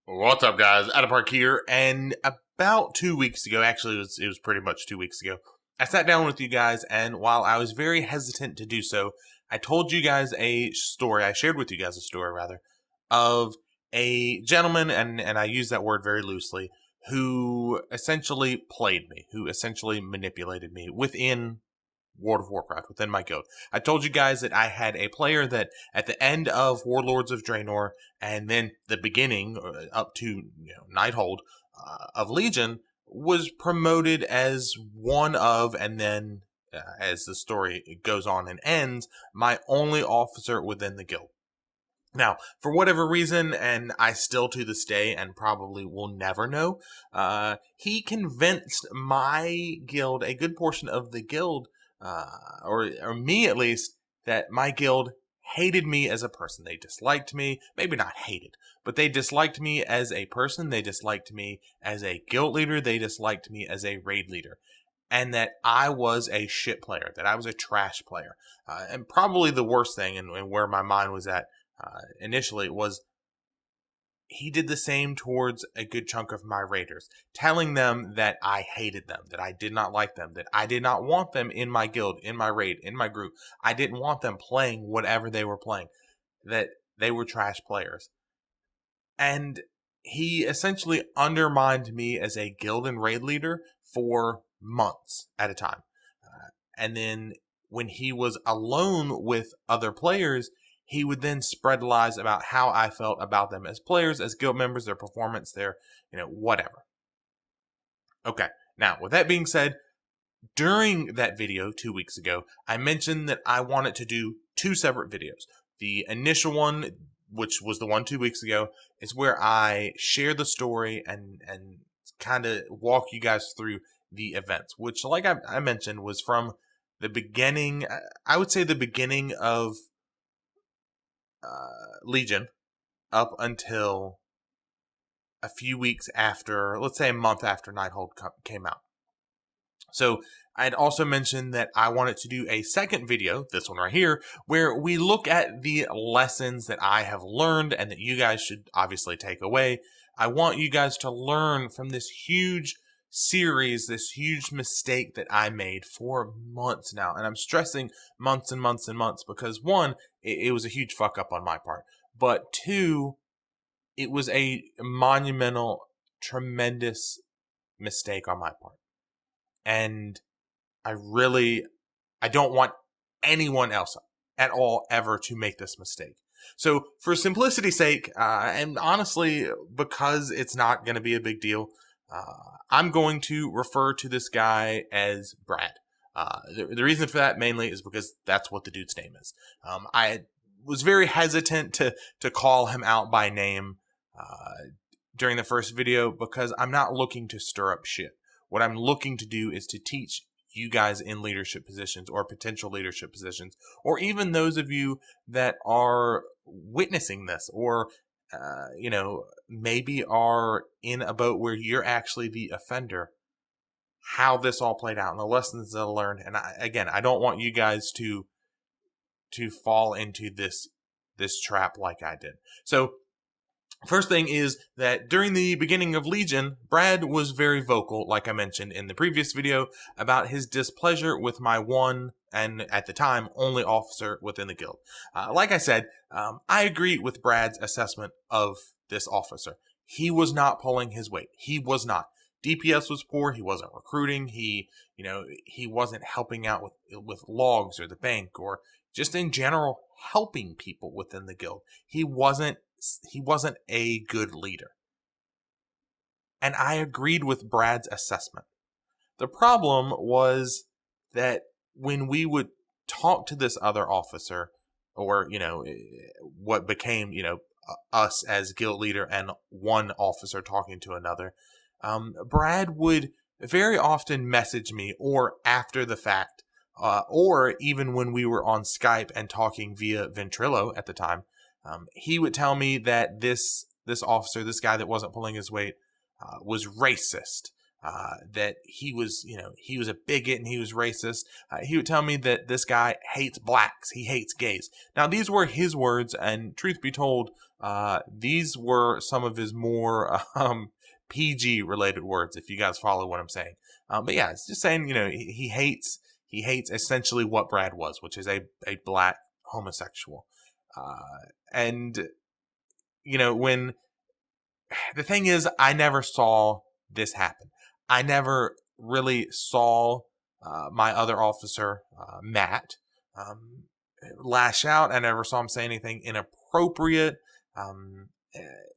What's up, guys? Adapark here, and about 2 weeks ago, actually, it was pretty much 2 weeks ago, I sat down with you guys, and while I was very hesitant to do so, I told you guys a story. I shared with you guys a story, rather, of a gentleman, and I use that word very loosely, who essentially played me, who essentially manipulated me within World of Warcraft, within my guild. I told you guys that I had a player that at the end of Warlords of Draenor and then the beginning up to Nighthold of Legion was promoted as one of, and then as the story goes on and ends, my only officer within the guild. Now, for whatever reason, and I still to this day and probably will never know, he convinced my guild, a good portion of the guild, or me at least, that my guild hated me as a person. They disliked me, maybe not hated, but they disliked me as a person. They disliked me as a guild leader. They disliked me as a raid leader. And that I was a shit player, that I was a trash player. And probably the worst thing, and where my mind was at initially, was he did the same towards a good chunk of my raiders, telling them that I hated them, that I did not like them, that I did not want them in my guild, in my raid, in my group. I didn't want them playing whatever they were playing, that they were trash players. And he essentially undermined me as a guild and raid leader for months at a time. And then when he was alone with other players, he would then spread lies about how I felt about them as players, as guild members, their performance, their, whatever. Okay, now, with that being said, during that video 2 weeks ago, I mentioned that I wanted to do two separate videos. The initial one, which was the one 2 weeks ago, is where I share the story and kind of walk you guys through the events, which, like I mentioned, was from the beginning, I would say the beginning of Legion up until a few weeks after, let's say a month after Nighthold came out. So I'd also mentioned that I wanted to do a second video, this one right here, where we look at the lessons that I have learned and that you guys should obviously take away. I want you guys to learn from this huge series, this huge mistake that I made for months now. And I'm stressing months and months and months because, one, it was a huge fuck up on my part. But two, it was a monumental, tremendous mistake on my part. And I don't want anyone else at all ever to make this mistake. So for simplicity's sake, and honestly, because it's not going to be a big deal, I'm going to refer to this guy as Brad. The reason for that mainly is because that's what the dude's name is. I was very hesitant to call him out by name during the first video because I'm not looking to stir up shit. What I'm looking to do is to teach you guys in leadership positions or potential leadership positions, or even those of you that are witnessing this or, maybe are in a boat where you're actually the offender, how this all played out and the lessons that I learned. And I don't want you guys to fall into this trap like I did. So first thing is that during the beginning of Legion, Brad was very vocal, like I mentioned in the previous video, about his displeasure with my one, and at the time, only officer within the guild. Like I said, I agree with Brad's assessment of this officer. He was not pulling his weight. He was not. DPS was poor. He wasn't recruiting. He wasn't helping out with logs or the bank or just in general helping people within the guild. He wasn't a good leader. And I agreed with Brad's assessment. The problem was that when we would talk to this other officer, or, what became, us as guild leader and one officer talking to another, Brad would very often message me, or after the fact, or even when we were on Skype and talking via Ventrilo at the time, he would tell me that this officer, this guy that wasn't pulling his weight, was racist, that he was, he was a bigot and he was racist. He would tell me that this guy hates blacks. He hates gays. Now, these were his words, and truth be told, these were some of his more PG related words, if you guys follow what I'm saying. But yeah, it's just saying, he hates essentially what Brad was, which is a black homosexual. And when the thing is, I never saw this happen. I never really saw my other officer, Matt, lash out. I never saw him say anything inappropriate.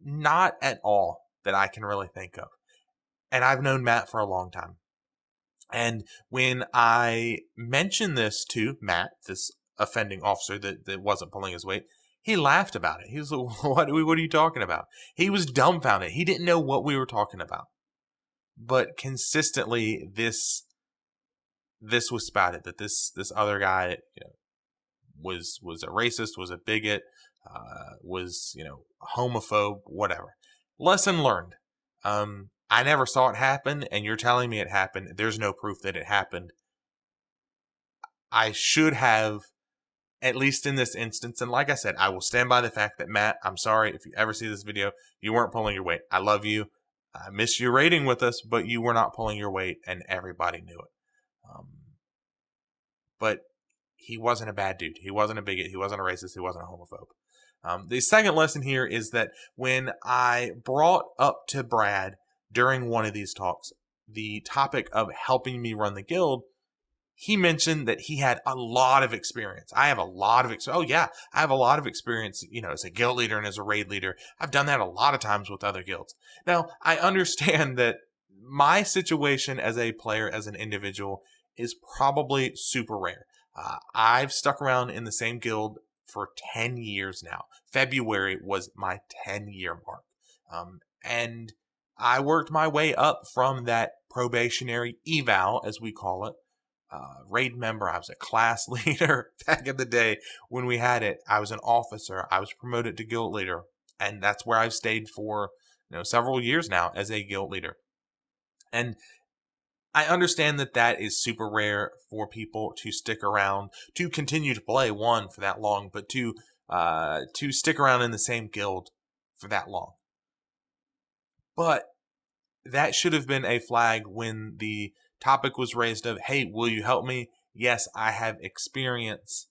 Not at all that I can really think of. And I've known Matt for a long time. And when I mentioned this to Matt, this offending officer that wasn't pulling his weight, he laughed about it. He was like, what are you talking about? He was dumbfounded. He didn't know what we were talking about. But consistently, this was spouted, that this other guy was a racist, was a bigot, was a homophobe, whatever. Lesson learned. I never saw it happen, and you're telling me it happened. There's no proof that it happened. I should have, at least in this instance, and like I said, I will stand by the fact that, Matt, I'm sorry if you ever see this video, you weren't pulling your weight. I love you. I miss you raiding with us, but you were not pulling your weight, and everybody knew it. But he wasn't a bad dude. He wasn't a bigot. He wasn't a racist. He wasn't a homophobe. The second lesson here is that when I brought up to Brad during one of these talks the topic of helping me run the guild, he mentioned that he had a lot of experience. I have a lot of experience. Oh yeah, I have a lot of experience, as a guild leader and as a raid leader. I've done that a lot of times with other guilds. Now, I understand that my situation as a player, as an individual, is probably super rare. I've stuck around in the same guild for 10 years now. February was my 10-year mark. And I worked my way up from that probationary eval, as we call it, raid member. I was a class leader back in the day when we had it. I was an officer. I was promoted to guild leader, and that's where I've stayed for several years now as a guild leader. And I understand that is super rare for people to stick around, to continue to play, one, for that long, but to stick around in the same guild for that long. But that should have been a flag when the topic was raised of, hey, will you help me? Yes, I have experience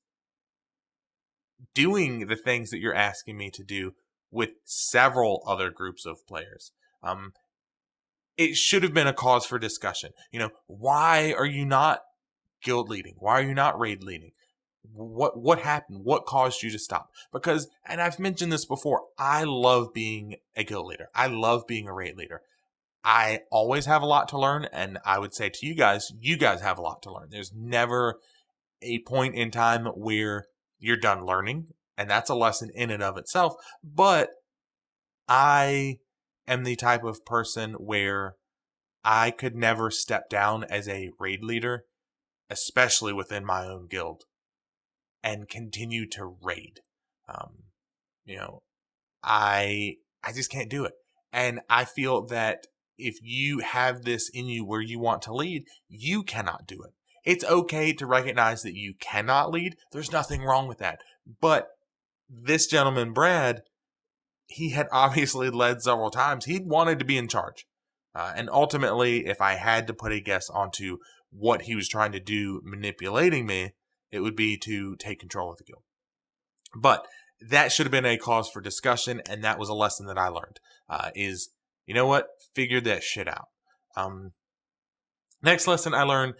doing the things that you're asking me to do with several other groups of players. It should have been a cause for discussion. Why are you not guild leading? Why are you not raid leading? What happened? What caused you to stop? Because, and I've mentioned this before, I love being a guild leader. I love being a raid leader. I always have a lot to learn, and I would say to you guys have a lot to learn. There's never a point in time where you're done learning, and that's a lesson in and of itself. But I am the type of person where I could never step down as a raid leader, especially within my own guild, and continue to raid. I just can't do it. And I feel that if you have this in you where you want to lead, you cannot do it. It's okay to recognize that you cannot lead. There's nothing wrong with that. But this gentleman, Brad, he had obviously led several times. He wanted to be in charge. And ultimately, if I had to put a guess onto what he was trying to do manipulating me, it would be to take control of the guild. But that should have been a cause for discussion, and that was a lesson that I learned. You know what? Figure that shit out. Next lesson I learned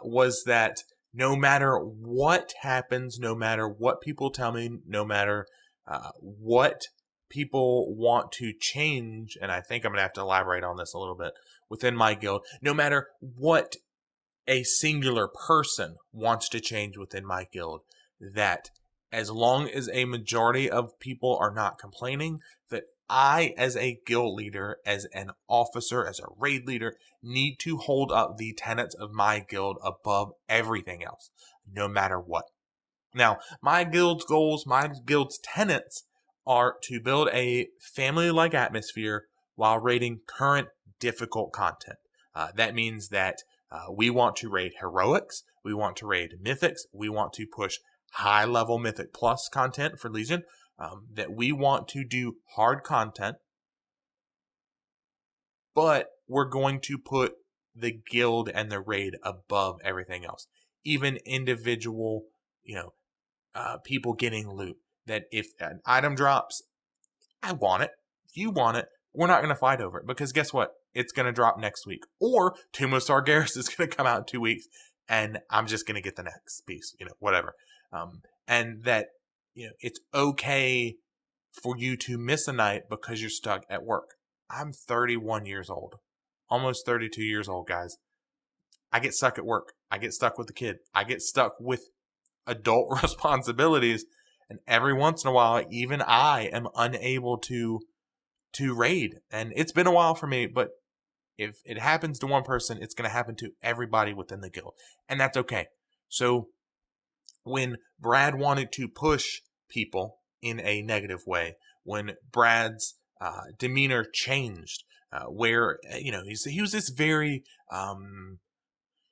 was that no matter what happens, no matter what people tell me, no matter what people want to change, and I think I'm going to have to elaborate on this a little bit within my guild, no matter what a singular person wants to change within my guild, that as long as a majority of people are not complaining, that I, as a guild leader, as an officer, as a raid leader, need to hold up the tenets of my guild above everything else, no matter what. Now, my guild's goals, my guild's tenets are to build a family-like atmosphere while raiding current difficult content. That means that we want to raid heroics, we want to raid mythics, we want to push high level mythic plus content for Legion, that we want to do hard content, but we're going to put the guild and the raid above everything else. Even individual, people getting loot. That if an item drops, I want it. You want it. We're not going to fight over it because guess what? It's going to drop next week. Or Tomb of Sargeras is going to come out in 2 weeks and I'm just going to get the next piece, whatever. And that, it's okay for you to miss a night because you're stuck at work. I'm 31 years old, almost 32 years old, guys. I get stuck at work. I get stuck with the kid. I get stuck with adult responsibilities. And every once in a while, even I am unable to raid. And it's been a while for me, but if it happens to one person, it's going to happen to everybody within the guild. And that's okay. So when Brad wanted to push people in a negative way, when Brad's demeanor changed, where, he was this very,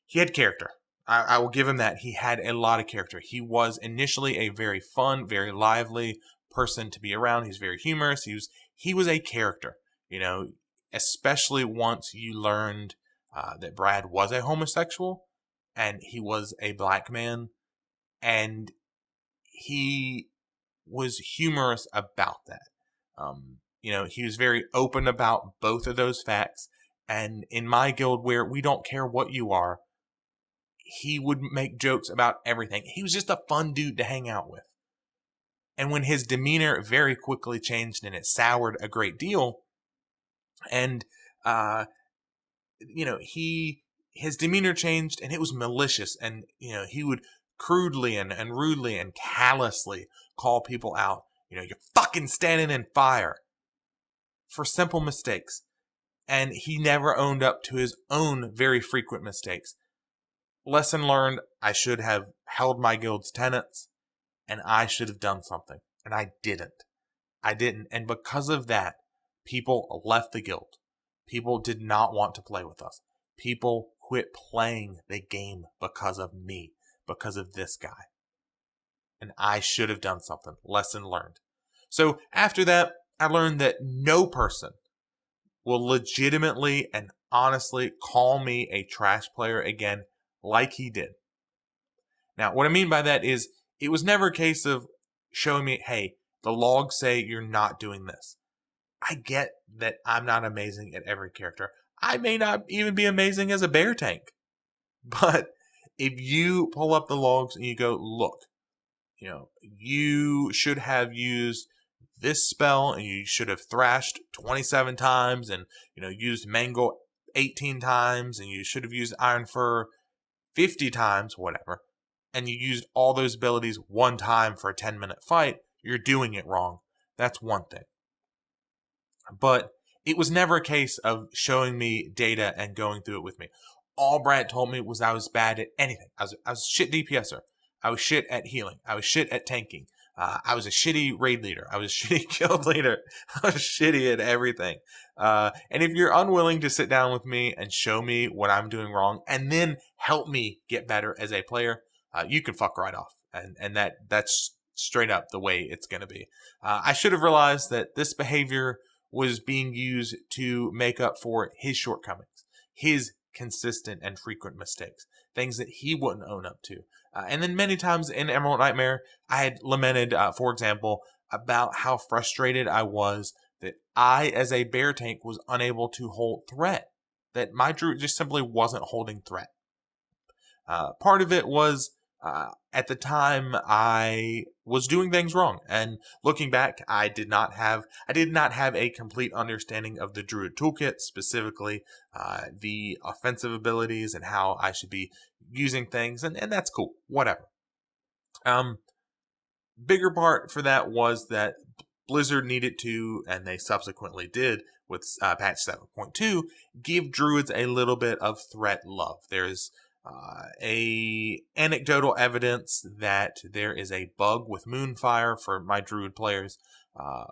he had character. I will give him that. He had a lot of character. He was initially a very fun, very lively person to be around. He's very humorous. He was a character, especially once you learned that Brad was a homosexual and he was a black man, and he was humorous about that. He was very open about both of those facts. And in my guild, where we don't care what you are, he would make jokes about everything. He was just a fun dude to hang out with. And when his demeanor very quickly changed and it soured a great deal, and his demeanor changed and it was malicious, and he would crudely and rudely and callously call people out. You're fucking standing in fire, for simple mistakes. And he never owned up to his own very frequent mistakes. Lesson learned, I should have held my guild's tenets, and I should have done something. And I didn't. And because of that, people left the guild. People did not want to play with us. People quit playing the game because of me, because of this guy. And I should have done something. Lesson learned. So after that, I learned that no person will legitimately and honestly call me a trash player again like he did. Now, what I mean by that is it was never a case of showing me, hey, the logs say you're not doing this. I get that I'm not amazing at every character. I may not even be amazing as a bear tank. But if you pull up the logs and you go, look, you should have used this spell and you should have thrashed 27 times and, used Mangle 18 times and you should have used Iron Fur 50 times, whatever, and you used all those abilities one time for a 10-minute fight, you're doing it wrong. That's one thing. But it was never a case of showing me data and going through it with me. All Brad told me was I was bad at anything. I was shit DPSer. I was shit at healing. I was shit at tanking. I was a shitty raid leader. I was a shitty guild leader. I was shitty at everything. And if you're unwilling to sit down with me and show me what I'm doing wrong and then help me get better as a player, you can fuck right off. And that's straight up the way it's going to be. I should have realized that this behavior was being used to make up for his shortcomings, his consistent and frequent mistakes, things that he wouldn't own up to. And then many times in Emerald Nightmare, I had lamented, for example, about how frustrated I was that I, as a bear tank, was unable to hold threat, that my druid just simply wasn't holding threat. Part of it was, at the time, I was doing things wrong. And looking back, I did not have a complete understanding of the druid toolkit, specifically the offensive abilities and how I should be using things, and that's cool, whatever. Bigger part for that was that Blizzard needed to, and they subsequently did with patch 7.2, give druids a little bit of threat love. There's a anecdotal evidence that there is a bug with Moonfire for my druid players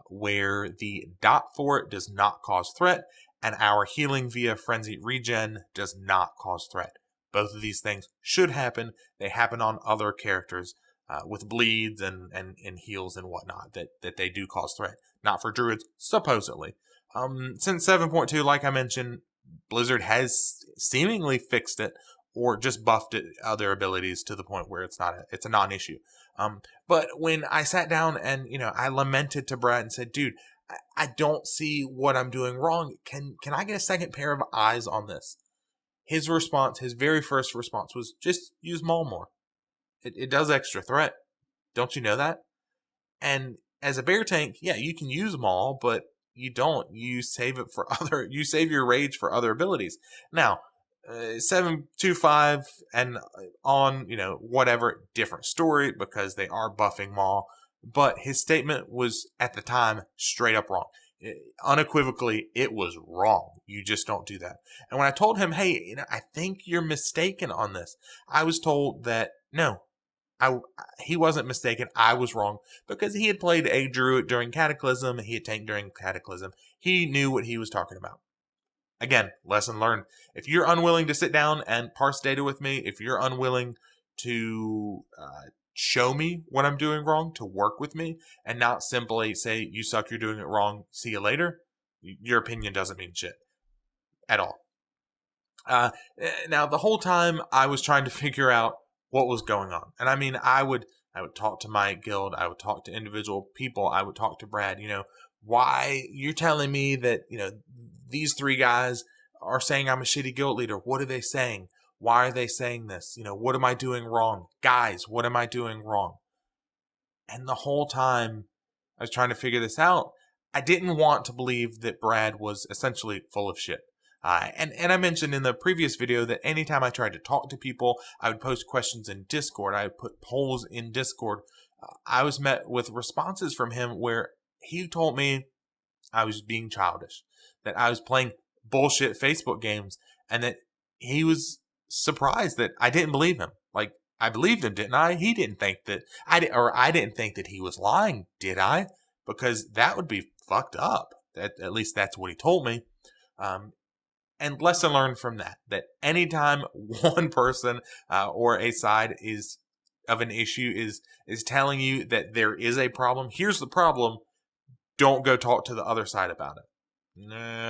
where the dot for it does not cause threat, and our healing via frenzy regen does not cause threat. Both of these things should happen. They happen on other characters with bleeds and heals and whatnot that they do cause threat. Not for druids, supposedly. Since 7.2, like I mentioned, Blizzard has seemingly fixed it or just buffed it, other abilities to the point where it's a non-issue. But when I sat down and I lamented to Brad and said, "Dude, I don't see what I'm doing wrong. Can I get a second pair of eyes on this?" His response, his very first response, was just use Maul more. It does extra threat. Don't you know that? And as a bear tank, yeah, you can use Maul, but you don't. You save it for you save your rage for other abilities. Now, 7.2.5 and on, whatever, different story because they are buffing Maul. But his statement was, at the time, straight up wrong. Unequivocally, it was wrong. You just don't do that. And when I told him, hey, I think you're mistaken on this, I was told that, no, he wasn't mistaken. I was wrong because he had played a druid during Cataclysm. He had tanked during Cataclysm. He knew what he was talking about. Again, lesson learned. If you're unwilling to sit down and parse data with me, if you're unwilling to show me what I'm doing wrong, to work with me, and not simply say, you suck, you're doing it wrong, see you later, your opinion doesn't mean shit at all. Now, the whole time I was trying to figure out what was going on. And I mean, I would talk to my guild, I would talk to individual people, I would talk to Brad, why you're telling me that, these three guys are saying I'm a shitty guild leader. What are they saying? Why are they saying this? What am I doing wrong? Guys, what am I doing wrong? And the whole time I was trying to figure this out, I didn't want to believe that Brad was essentially full of shit. And I mentioned in the previous video that anytime I tried to talk to people, I would post questions in Discord. I would put polls in Discord. I was met with responses from him where he told me I was being childish, that I was playing bullshit Facebook games, and that he was surprised that I didn't believe him. Like, I believed him, didn't I? He didn't think that I didn't think that he was lying, did I? Because that would be fucked up. At least that's what he told me. And lesson learned from that anytime one person or a side of an issue is telling you that there is a problem, here's the problem, don't go talk to the other side about it.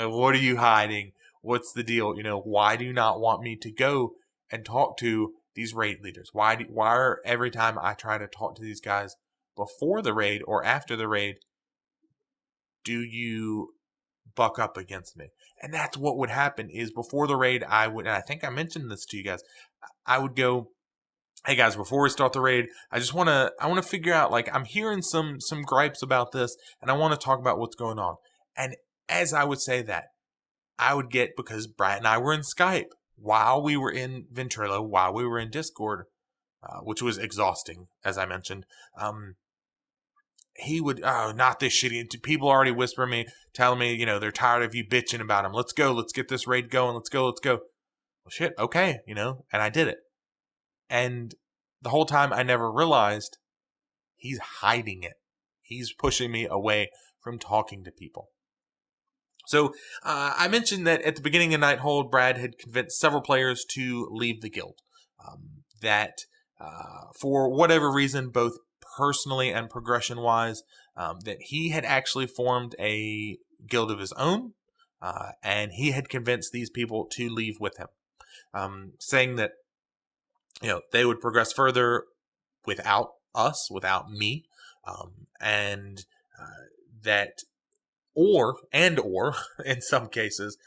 What are you hiding? What's the deal? Why do you not want me to go and talk to these raid leaders? Why are every time I try to talk to these guys before the raid or after the raid, do you buck up against me? And that's what would happen is before the raid, I would, and I think I mentioned this to you guys, I would go, hey guys, before we start the raid, I want to figure out, like, I'm hearing some gripes about this, and I want to talk about what's going on. And as I would say that, I would get, because Brad and I were in Skype while we were in Ventrilo, while we were in Discord, which was exhausting, as I mentioned. He would, oh, not this shitty. People already whisper me, telling me, they're tired of you bitching about him. Let's go. Let's get this raid going. Let's go. Well, shit. Okay. And I did it. And the whole time I never realized he's hiding it. He's pushing me away from talking to people. So I mentioned that at the beginning of Nighthold, Brad had convinced several players to leave the guild. That for whatever reason, both personally and progression-wise, that he had actually formed a guild of his own, and he had convinced these people to leave with him, saying that they would progress further without us, without me, and that, or in some cases,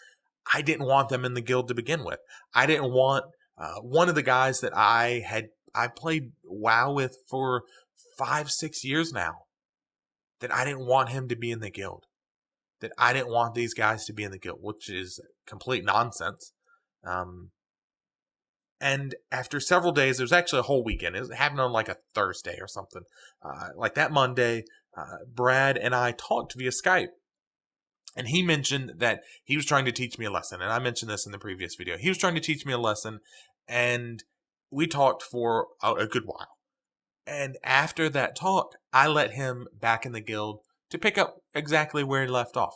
I didn't want them in the guild to begin with. I didn't want one of the guys that I played WoW with for 5-6 years now, that I didn't want him to be in the guild. That I didn't want these guys to be in the guild, which is complete nonsense. And after several days, it was actually a whole weekend. It happened on like a Thursday or something. Like that Monday, Brad and I talked via Skype. And he mentioned that he was trying to teach me a lesson. And I mentioned this in the previous video. He was trying to teach me a lesson. And we talked for a good while. And after that talk, I let him back in the guild to pick up exactly where he left off.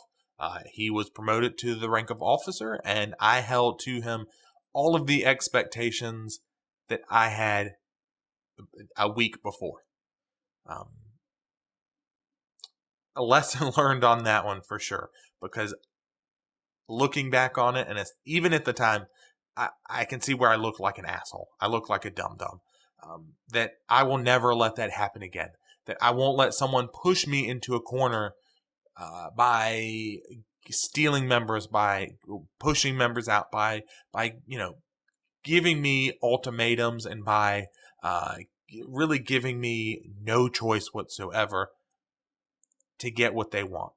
He was promoted to the rank of officer, and I held to him all of the expectations that I had a week before. A lesson learned on that one for sure, because looking back on it, and even at the time, I can see where I looked like an asshole. I looked like a dum-dum. That I will never let that happen again. That I won't let someone push me into a corner by stealing members, by pushing members out, by giving me ultimatums, and by really giving me no choice whatsoever to get what they want.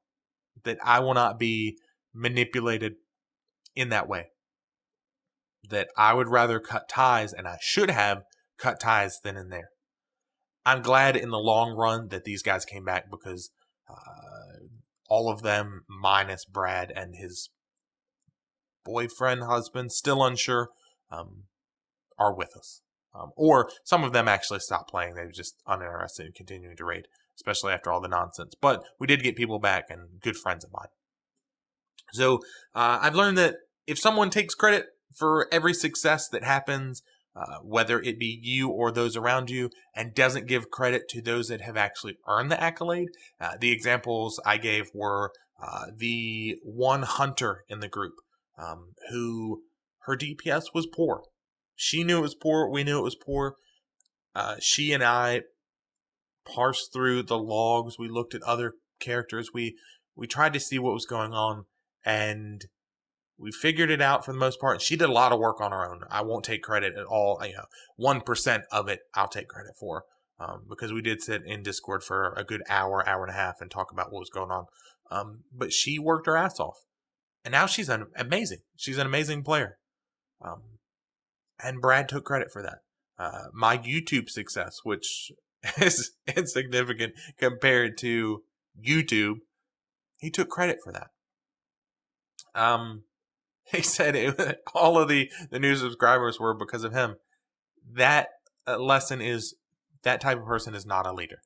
That I will not be manipulated in that way. That I would rather cut ties, and I should have cut ties then and there. I'm glad in the long run that these guys came back, because all of them, minus Brad and his boyfriend, husband, still unsure, are with us. Or some of them actually stopped playing. They were just uninterested in continuing to raid, especially after all the nonsense. But we did get people back, and good friends of mine. So I've learned that if someone takes credit for every success that happens, whether it be you or those around you, and doesn't give credit to those that have actually earned the accolade. The examples I gave were the one hunter in the group who her DPS was poor. She knew it was poor. We knew it was poor. She and I parsed through the logs. We looked at other characters. We tried to see what was going on, and we figured it out for the most part. She did a lot of work on her own. I won't take credit at all. 1% of it I'll take credit for, because we did sit in Discord for a good hour and a half and talk about what was going on. But she worked her ass off, and now she's amazing. She's an amazing player. And Brad took credit for that. My YouTube success, which is insignificant compared to YouTube, he took credit for that. He said all of the new subscribers were because of him. That lesson is that type of person is not a leader.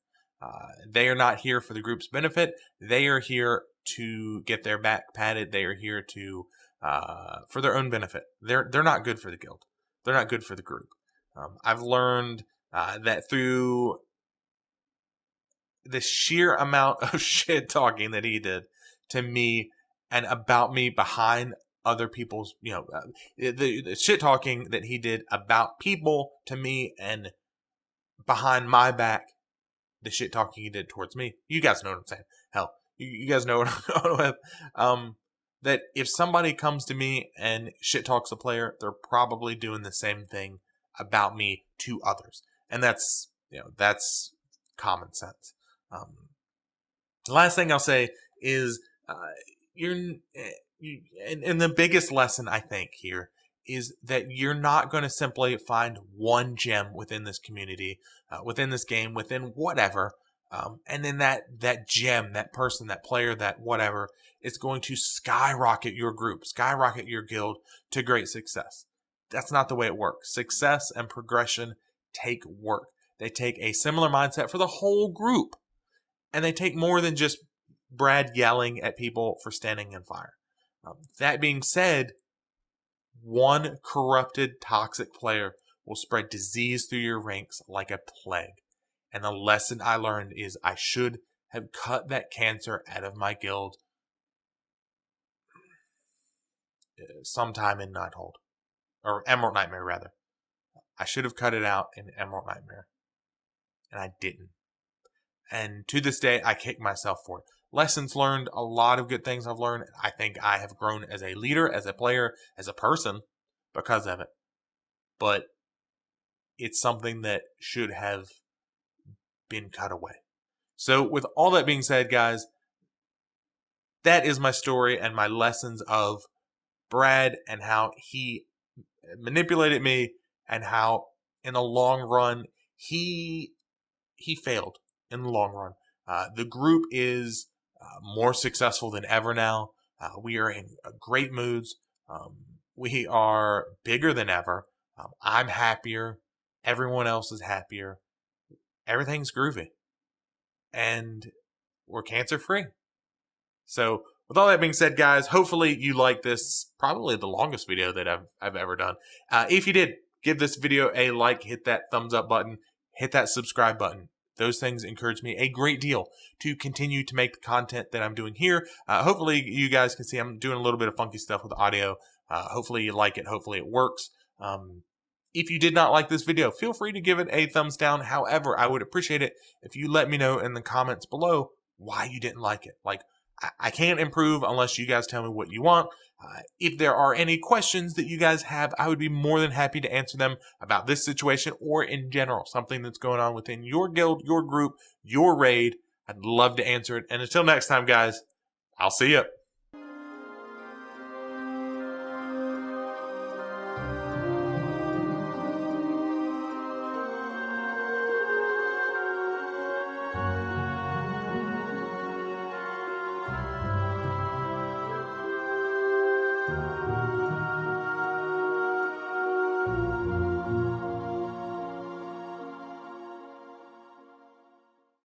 They are not here for the group's benefit. They are here to get their back patted. They are here to for their own benefit. They're not good for the guild. They're not good for the group. I've learned that through the sheer amount of shit talking that he did to me and about me behind other people's, the shit talking that he did about people to me and behind my back, the shit talking he did towards me. You guys know what I'm saying. Hell, you guys know what I'm going with. That if somebody comes to me and shit talks a player, they're probably doing the same thing about me to others. And that's common sense. The last thing I'll say is, and the biggest lesson I think here is that you're not going to simply find one gem within this community, within this game, within whatever, and then that gem, that person, that player, that whatever is going to skyrocket your group, skyrocket your guild to great success. That's not the way it works. Success and progression take work. They take a similar mindset for the whole group, and they take more than just Brad yelling at people for standing in fire. That being said, one corrupted, toxic player will spread disease through your ranks like a plague. And the lesson I learned is I should have cut that cancer out of my guild sometime in Nighthold. Or Emerald Nightmare, rather. I should have cut it out in Emerald Nightmare. And I didn't. And to this day, I kick myself for it. Lessons learned, a lot of good things I've learned. I think I have grown as a leader, as a player, as a person because of it. But it's something that should have been cut away. So with all that being said, guys, that is my story and my lessons of Brad and how he manipulated me and how in the long run he failed in the long run. The group is more successful than ever now. We are in great moods. We are bigger than ever. I'm happier. Everyone else is happier. Everything's groovy. And we're cancer free. So with all that being said, guys, hopefully you like this, probably the longest video that I've ever done. If you did, give this video a like, hit that thumbs up button, hit that subscribe button. Those things encourage me a great deal to continue to make the content that I'm doing here. Hopefully you guys can see I'm doing a little bit of funky stuff with audio. Hopefully you like it. Hopefully it works. If you did not like this video, feel free to give it a thumbs down. However, I would appreciate it if you let me know in the comments below why you didn't like it. Like, I can't improve unless you guys tell me what you want. If there are any questions that you guys have, I would be more than happy to answer them about this situation or in general, something that's going on within your guild, your group, your raid. I'd love to answer it. And until next time, guys, I'll see you.